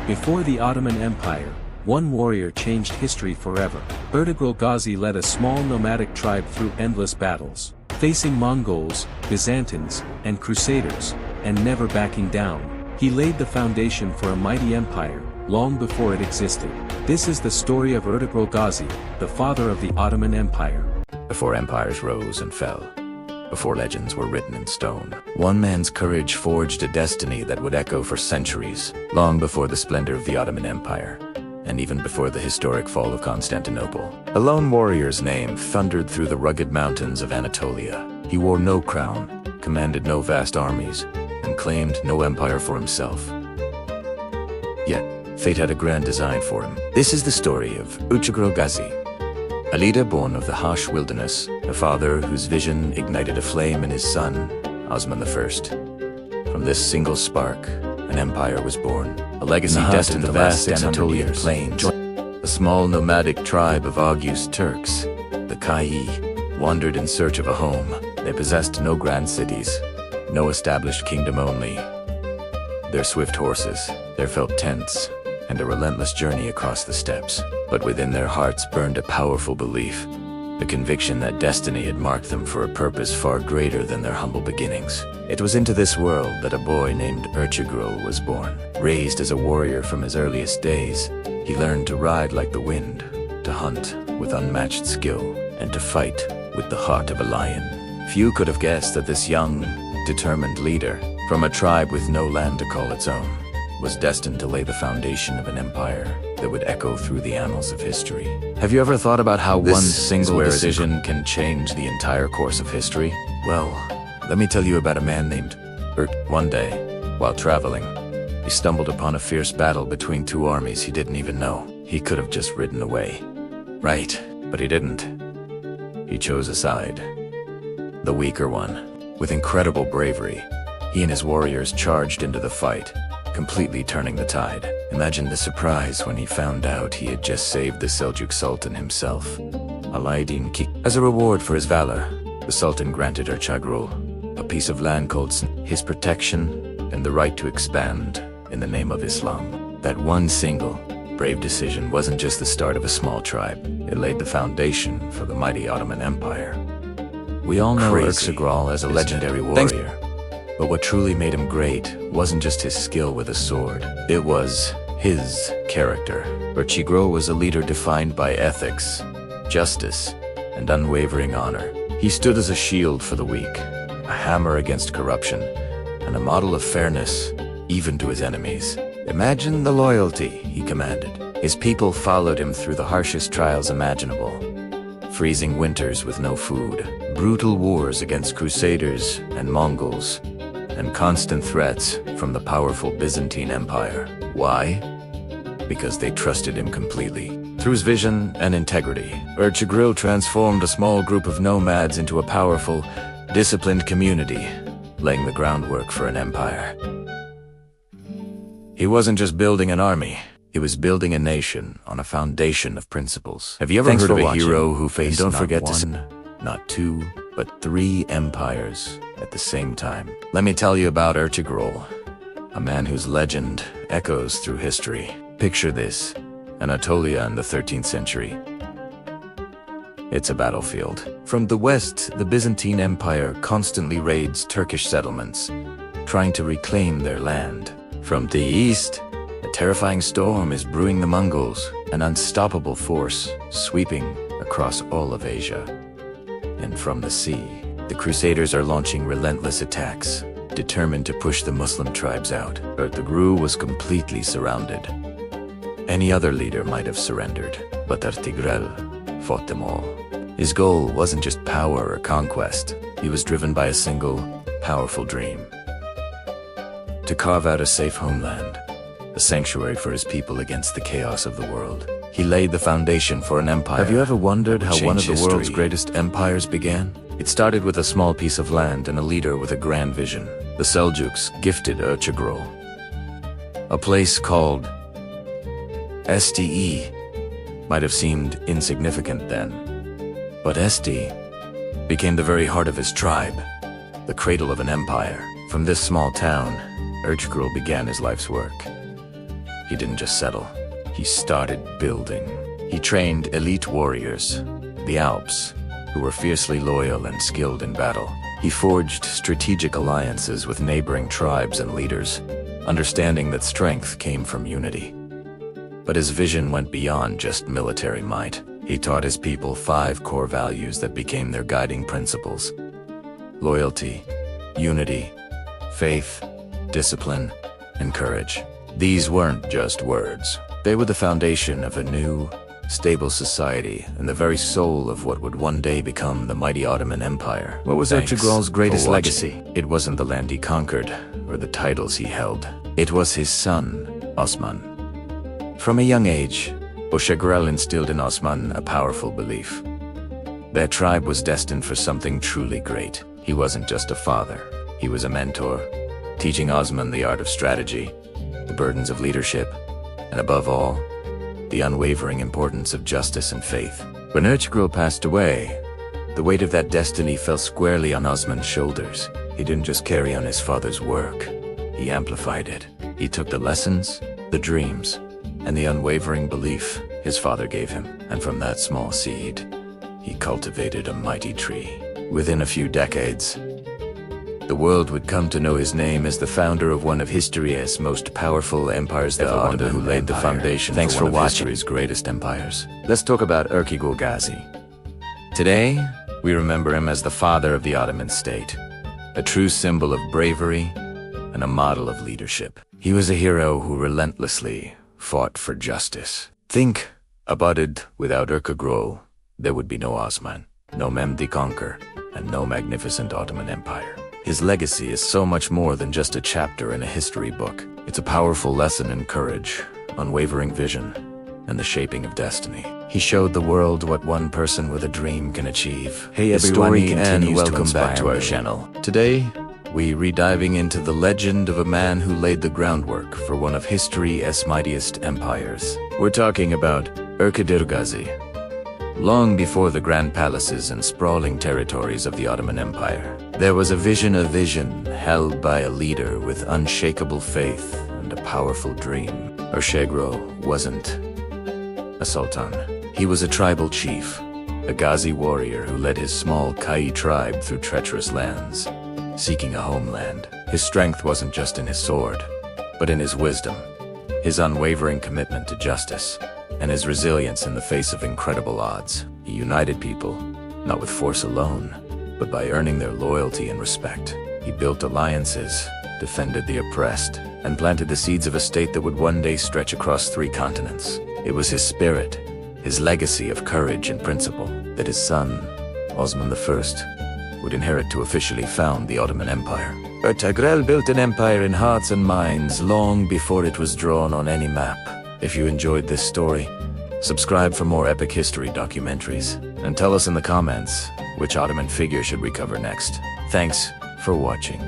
Before the Ottoman Empire, one warrior changed history forever. Ertuğrul Ghazi led a small nomadic tribe through endless battles, facing Mongols, Byzantines, and Crusaders, and never backing down. He laid the foundation for a mighty empire, long before it existed. This is the story of Ertuğrul Ghazi, the father of the Ottoman Empire. Before empires rose and fell, before legends were written in stone, one man's courage forged a destiny that would echo for centuries, long before the splendor of the Ottoman Empire, and even before the historic fall of Constantinople. A lone warrior's name thundered through the rugged mountains of Anatolia. He wore no crown, commanded no vast armies, and claimed no empire for himself. Yet, fate had a grand design for him. This is the story of Ertuğrul Ghazi, a leader born of the harsh wilderness, a father whose vision ignited a flame in his son, Osman I. From this single spark, an empire was born, a legacy destined to last vast Anatolian plains. A small nomadic tribe of august Turks, the Kayı, wandered in search of a home. They possessed no grand cities, no established kingdom only. Their swift horses, their felt tents, and a relentless journey across the steppes. But within their hearts burned a powerful belief, the conviction that destiny had marked them for a purpose far greater than their humble beginnings. It was into this world that a boy named Ertuğrul was born. Raised as a warrior from his earliest days, he learned to ride like the wind, to hunt with unmatched skill, and to fight with the heart of a lion. Few could have guessed that this young, determined leader, from a tribe with no land to call its own, was destined to lay the foundation of an empire that would echo through the annals of history. Have you ever thought about how one single decision can change the entire course of history? Well, let me tell you about a man named Ert. One day, while traveling, he stumbled upon a fierce battle between two armies he didn't even know. He could have just ridden away. Right, but he didn't. He chose a side, the weaker one. With incredible bravery, he and his warriors charged into the fight, completely turning the tide. Imagine the surprise when he found out he had just saved the Seljuk Sultan himself, Alaaddin Keykubat. As a reward for his valor, the Sultan granted Ertuğrul a piece of land called his protection and the right to expand in the name of Islam. That one single, brave decision wasn't just the start of a small tribe. It laid the foundation for the mighty Ottoman Empire. We all know Ertuğrul as a legendary warrior. But what truly made him great wasn't just his skill with a sword. It was his character. Ertuğrul was a leader defined by ethics, justice, and unwavering honor. He stood as a shield for the weak, a hammer against corruption, and a model of fairness, even to his enemies. Imagine the loyalty he commanded. His people followed him through the harshest trials imaginable. Freezing winters with no food, brutal wars against Crusaders and Mongols, and constant threats from the powerful Byzantine Empire. Why? Because they trusted him completely. Through his vision and integrity, Ertuğrul transformed a small group of nomads into a powerful, disciplined community, laying the groundwork for an empire. He wasn't just building an army, he was building a nation on a foundation of principles. Have you ever heard of a hero who faced not one, not two, but 3 empires at the same time? Let me tell you about Ertuğrul, a man whose legend echoes through history. Picture this, Anatolia in the 13th century. It's a battlefield. From the west, the Byzantine Empire constantly raids Turkish settlements, trying to reclaim their land. From the east, a terrifying storm is brewing the Mongols, an unstoppable force sweeping across all of Asia. And from the sea, the Crusaders are launching relentless attacks, determined to push the Muslim tribes out. Ertuğrul was completely surrounded. Any other leader might have surrendered, but Ertuğrul fought them all. His goal wasn't just power or conquest. He was driven by a single, powerful dream: to carve out a safe homeland, a sanctuary for his people against the chaos of the world. He laid the foundation for an empire. Have you ever wondered how one of the world's greatest empires began? It started with a small piece of land and a leader with a grand vision. The Seljuks gifted Ertuğrul a place called Ste. Might have seemed insignificant then, but Ste became the very heart of his tribe, the cradle of an empire. From this small town, Ertuğrul began his life's work. he didn't just settle. He started building. He trained elite warriors, the Alps, who were fiercely loyal and skilled in battle. He forged strategic alliances with neighboring tribes and leaders, understanding that strength came from unity. But his vision went beyond just military might. He taught his people 5 core values that became their guiding principles: loyalty, unity, faith, discipline, and courage. These weren't just words. They were the foundation of a new, stable society and the very soul of what would one day become the mighty Ottoman Empire. What was Ertuğrul's greatest legacy? It wasn't the land he conquered or the titles he held. It was his son, Osman. From a young age, Ertuğrul instilled in Osman a powerful belief. Their tribe was destined for something truly great. He wasn't just a father, he was a mentor, teaching Osman the art of strategy, the burdens of leadership, and above all, the unwavering importance of justice and faith. When Ertuğrul passed away, the weight of that destiny fell squarely on Osman's shoulders. He didn't just carry on his father's work, he amplified it. He took the lessons, the dreams, and the unwavering belief his father gave him, and from that small seed, he cultivated a mighty tree. Within a few decades, the world would come to know his name as the founder of one of history's most powerful empires, the Ottoman who laid the foundation for one of history's greatest empires. Let's talk about Ertuğrul Ghazi. Today, we remember him as the father of the Ottoman state, a true symbol of bravery and a model of leadership. He was a hero who relentlessly fought for justice. Think about it, without Ertuğrul, there would be no Osman, no Mehmed the Conqueror, and no magnificent Ottoman Empire. His legacy is so much more than just a chapter in a history book. It's a powerful lesson in courage, unwavering vision, and the shaping of destiny. He showed the world what one person with a dream can achieve. Hey everyone, and welcome back to our channel. Today, we re-diving into the legend of a man who laid the groundwork for one of history's mightiest empires. We're talking about Ertuğrul Ghazi. Long before the grand palaces and sprawling territories of the Ottoman Empire, there was a vision held by a leader with unshakable faith and a powerful dream. Ertuğrul wasn't a sultan. He was a tribal chief, a Ghazi warrior who led his small Kayı tribe through treacherous lands, seeking a homeland. His strength wasn't just in his sword, but in his wisdom, his unwavering commitment to justice, and his resilience in the face of incredible odds. He united people, not with force alone, but by earning their loyalty and respect. He built alliances, defended the oppressed, and planted the seeds of a state that would one day stretch across 3 continents. It was his spirit, his legacy of courage and principle, that his son, Osman I, would inherit to officially found the Ottoman Empire. Ertuğrul built an empire in hearts and minds long before it was drawn on any map. If you enjoyed this story, subscribe for more epic history documentaries, and tell us in the comments which Ottoman figure should we cover next. Thanks for watching.